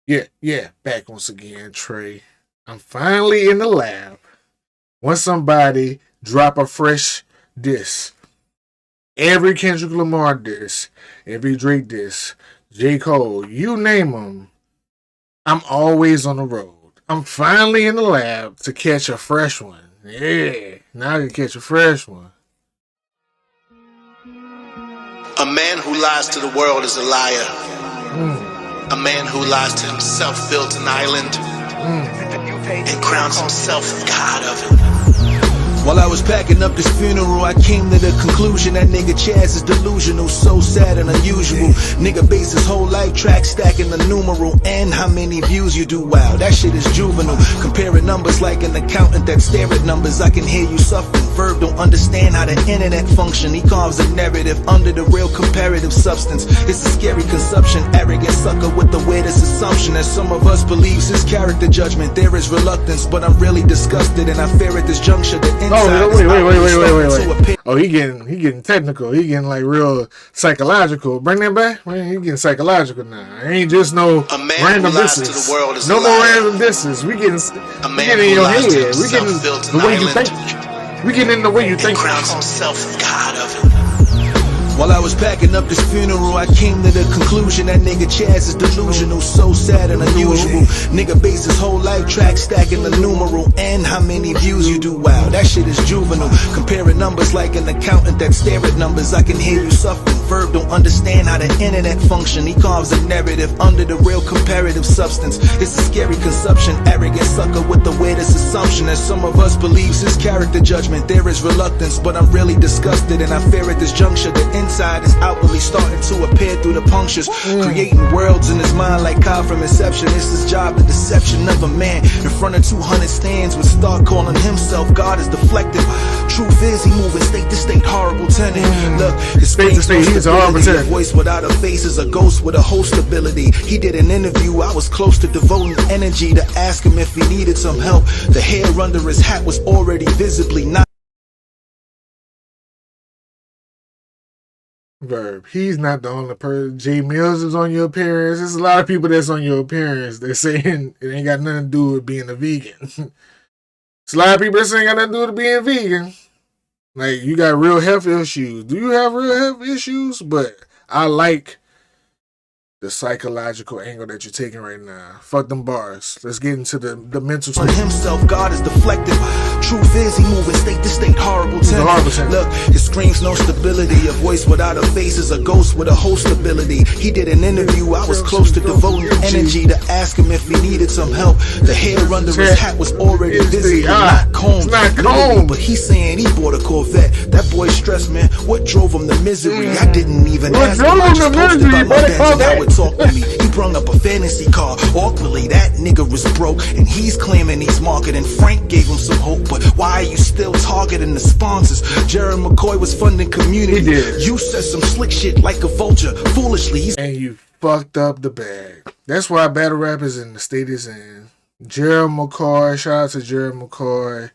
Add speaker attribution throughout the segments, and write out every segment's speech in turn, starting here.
Speaker 1: Yeah, back once again, Trey. I'm finally in the lab. Once somebody drop a fresh diss, every Kendrick Lamar diss, every Drake diss, J. Cole, you name them, I'm always on the road. I'm finally in the lab to catch a fresh one. Yeah, now I can catch a fresh one.
Speaker 2: A man who lies to the world is a liar. A man who lies to himself built an island and crowns himself God of it. While I was packing up this funeral, I came to the conclusion that nigga Chaz is delusional, so sad and unusual. Nigga base his whole life track stacking the numeral and how many views you do. Wow, that shit is juvenile. Comparing numbers like an accountant that stare at numbers. I can hear you suffering. Verb don't understand how the internet function. He carves a narrative under the real comparative substance. It's a scary consumption, arrogant sucker with the weirdest assumption that some of us believes his character judgment. There is reluctance, but I'm really disgusted and I fear at this juncture the
Speaker 1: wait. Oh, he getting technical. He getting like real psychological. Bring that back. Man, he getting psychological now. It ain't just no random disses. No more random disses. We getting in your head. We getting the way you think. We getting in the way you think.
Speaker 2: Crowns himself God of it. While I was packing up this funeral, I came to the conclusion that nigga Chaz is delusional, so sad and unusual. Nigga base his whole life track stacking the numeral and how many views you do. Wow, that shit is juvenile. Comparing numbers like an accountant that stare at numbers. I can hear you suffering. Verb don't understand how the internet function. He carves a narrative under the real comparative substance. It's a scary consumption, arrogant sucker with the weirdest assumption that some of us believes his character judgment. There is reluctance, but I'm really disgusted and I fear at this juncture the inside is outwardly starting to appear through the punctures, creating worlds in his mind like Kyle from Inception. It's his job, the deception of a man in front of 200 stands would start calling himself God is deflected. Truth is, he moving state to state, horrible tenant. Look, his state to state, he's a horrible tenant. Voice without a face is a ghost with a host ability. He did an interview, I was close to devoting energy to ask him if he needed some help. The hair under his hat was already visibly not.
Speaker 1: Verb. He's not the only person. J Mills is on your appearance. There's a lot of people that's on your appearance. They're saying it ain't got nothing to do with being a vegan. It's a lot of people that ain't got nothing to do with being vegan. Like, you got real health issues. Do you have real health issues? But I like the psychological angle that you're taking right now. Fuck them bars. Let's get into the mental state.
Speaker 2: For himself, God is deflected. Truth is, he moving state to state, horrible tenant. Look, it screams no stability. A voice without a face is a ghost with a host ability. He did an interview, I was close to devoting energy to ask him if he needed some help. The hair under his hat was already visible, not combed. But he's saying he bought a Corvette. That boy stressed, man. What drove him to misery? I didn't even ask him. I just posted about my dance and how it talk to me. He brung up a fantasy car. Awkwardly, that nigga was broke, and he's claiming he's marketing. Frank gave him some hope, but why are you still targeting the sponsors? Jared McCoy was funding community.
Speaker 1: He did.
Speaker 2: You said some slick shit like a vulture. Foolishly,
Speaker 1: and you fucked up the bag. That's why battle rap is in the state it's in. Jared McCoy, shout out to Jared McCoy,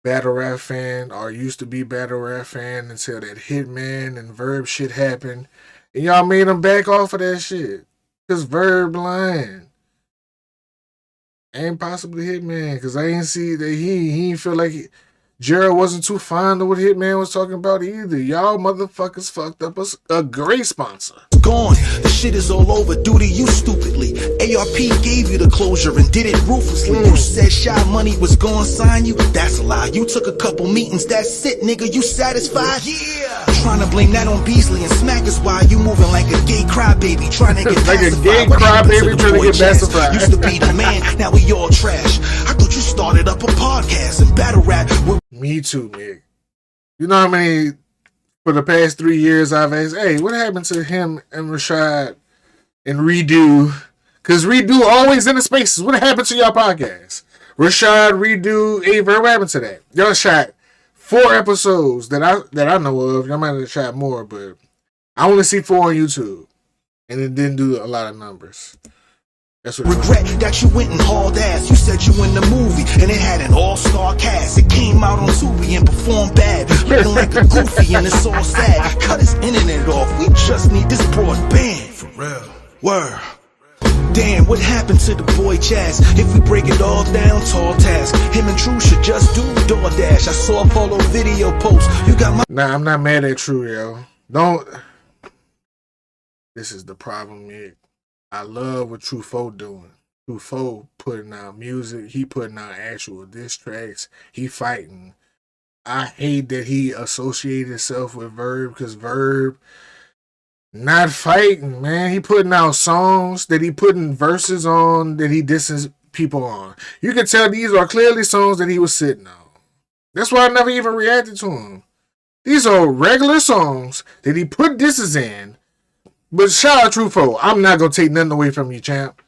Speaker 1: battle rap fan, or used to be battle rap fan until that Hitman and Verb shit happened. And y'all made him back off of that shit. Cause Verb lying. Ain't possibly Hitman. Cause I ain't see that he ain't feel like Jared wasn't too fond of what Hitman was talking about either. Y'all motherfuckers fucked up a great sponsor.
Speaker 2: Gone. The shit is all over due to you stupidly. ARP gave you the closure and did it ruthlessly. You said Shy Money was gonna sign you. That's a lie. You took a couple meetings. That's it, nigga. You satisfied? Yeah. Trying to blame that on Beasley and Smack is why you moving like a gay crybaby. Trying to get
Speaker 1: like
Speaker 2: pacified.
Speaker 1: A gay crybaby trying to get pacified.
Speaker 2: Used to be the man. Now we all trash. I thought you started up a podcast and battle rap.
Speaker 1: Me too, Nick. You know how many, for the past 3 years, I've asked, hey, what happened to him and Rashad and Redo? Because Redo always in the spaces. What happened to y'all podcast? Rashad, Redo, Verb, what happened to that? Y'all shot 4 episodes that I know of. Y'all might have shot more, but I only see 4 on YouTube. And it didn't do a lot of numbers. That's what
Speaker 2: regret that you went and hauled ass. You said you in the movie and it had an all-star cast. It came out on Tubi and performed bad. Looking like a goofy and it's all sad. Cut his internet off. We just need this broadband. For real. Word. Damn, what happened to the boy Chaz? If we break it all down, tall task. Him and True should just do DoorDash. I saw Polo video post. You got my...
Speaker 1: Nah, I'm not mad at True, yo. Don't. This is the problem, Nick. I love what True Foe doing. True Foe putting out music. He putting out actual diss tracks. He fighting. I hate that he associated himself with Verb because Verb not fighting, man. He putting out songs that he putting verses on that he disses people on. You can tell these are clearly songs that he was sitting on. That's why I never even reacted to him. These are regular songs that he put disses in. But shout out True Foe. I'm not gonna take nothing away from you, champ.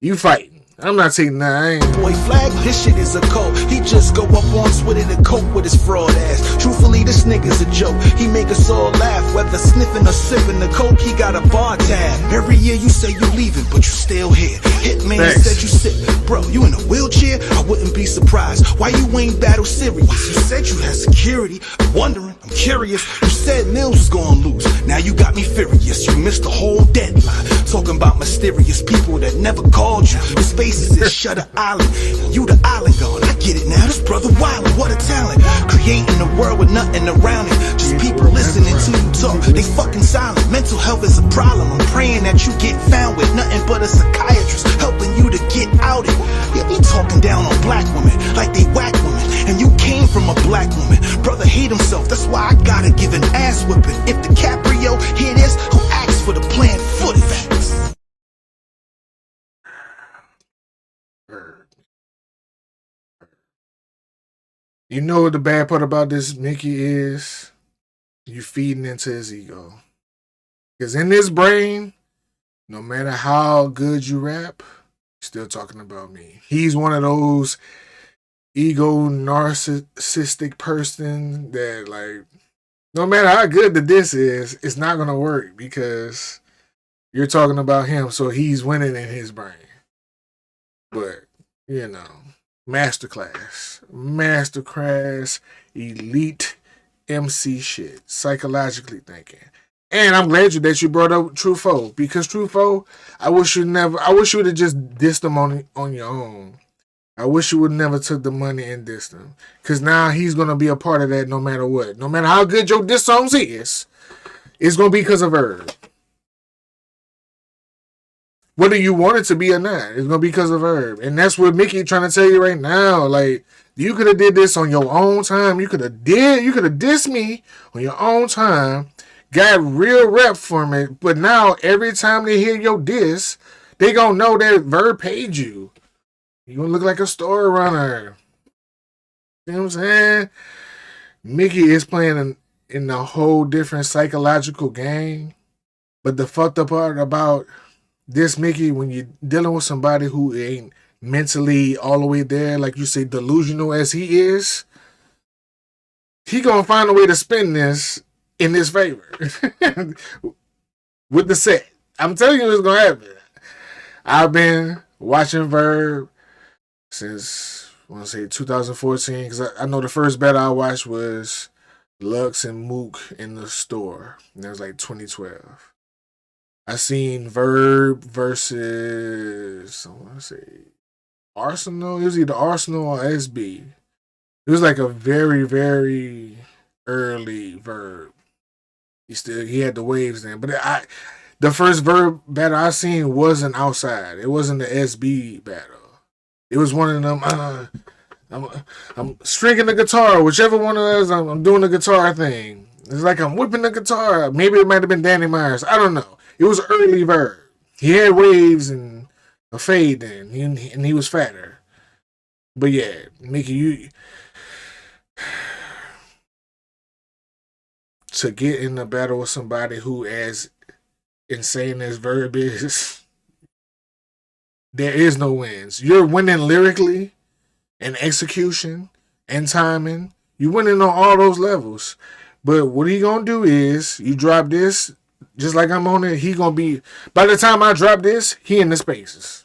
Speaker 1: You fighting. I'm not taking that.
Speaker 2: Boy flag, his shit is a cult. He just go up on Twitter to cope with his fraud ass. Truthfully, this nigga's a joke. He make us all laugh, whether sniffing or sipping the coke. He got a bar tab. Every year you say you leaving, but you still here. Hitman said you sick, bro. You in a wheelchair? I wouldn't be surprised. Why you ain't battle serious? You said you had security. I'm wondering. I'm curious. You said Mills was gonna lose. Now you got me furious. You missed the whole deadline. Talking about mysterious people that never called you. The spaces is Shutter Island. You the island god. I get it now. This brother Wilder, what a talent. Creating a world with nothing around it. Just people listening to you talk. They fucking silent. Mental health is a problem. I'm praying that you get found with nothing but a psychiatrist helping you to get out it. Yeah, be talking down on black women like they whack women. And you came from a black woman. Brother hate himself. That's why I gotta give an ass whipping. If DiCaprio hear this, who asked for the planned footage?
Speaker 1: You know what the bad part about this Mickey is? You feeding into his ego. Because in his brain, no matter how good you rap, you're still talking about me. He's one of those ego narcissistic person that, like, no matter how good the diss is, it's not going to work because you're talking about him, so he's winning in his brain. But, you know, masterclass, elite MC shit, psychologically thinking. And I'm glad that you brought up True Foe, because True Foe, I wish you would have just dissed him on your own. I wish you would never took the money and dissed him, because now he's gonna be a part of that no matter what. No matter how good your diss songs is, it's gonna be because of Verb. Whether you want it to be or not, it's gonna be because of Verb, and that's what Mickey trying to tell you right now. Like, you could have did this on your own time. You could have dissed me on your own time. Got real rep from it, but now every time they hear your diss, they gonna know that Verb paid you. You gonna look like a store runner. You know what I'm saying? Mickey is playing in a whole different psychological game. But the fucked up part about this Mickey, when you're dealing with somebody who ain't mentally all the way there, like you say, delusional as he is, he gonna find a way to spin this in his favor with the set. I'm telling you, it's gonna happen. I've been watching Verb since, I want to say, 2014, because I know the first battle I watched was Lux and Mook in the store, and that was like 2012. I seen Verb versus, I want to say, Arsenal. It was either Arsenal or SB. It was like a very, very early Verb. He had the waves then, but the first Verb battle I seen wasn't outside. It wasn't the SB battle. It was one of them. I'm stringing the guitar, whichever one of those. I'm doing the guitar thing. It's like I'm whipping the guitar. Maybe it might have been Danny Myers. I don't know. It was early Verb. He had waves and a fade then, and he was fatter. But yeah, Mickey, to get in a battle with somebody who as insane as Verb is, there is no wins. You're winning lyrically and execution and timing. You're winning on all those levels. But what he gonna do is, you drop this, just like I'm on it, he gonna be, by the time I drop this, he in the spaces.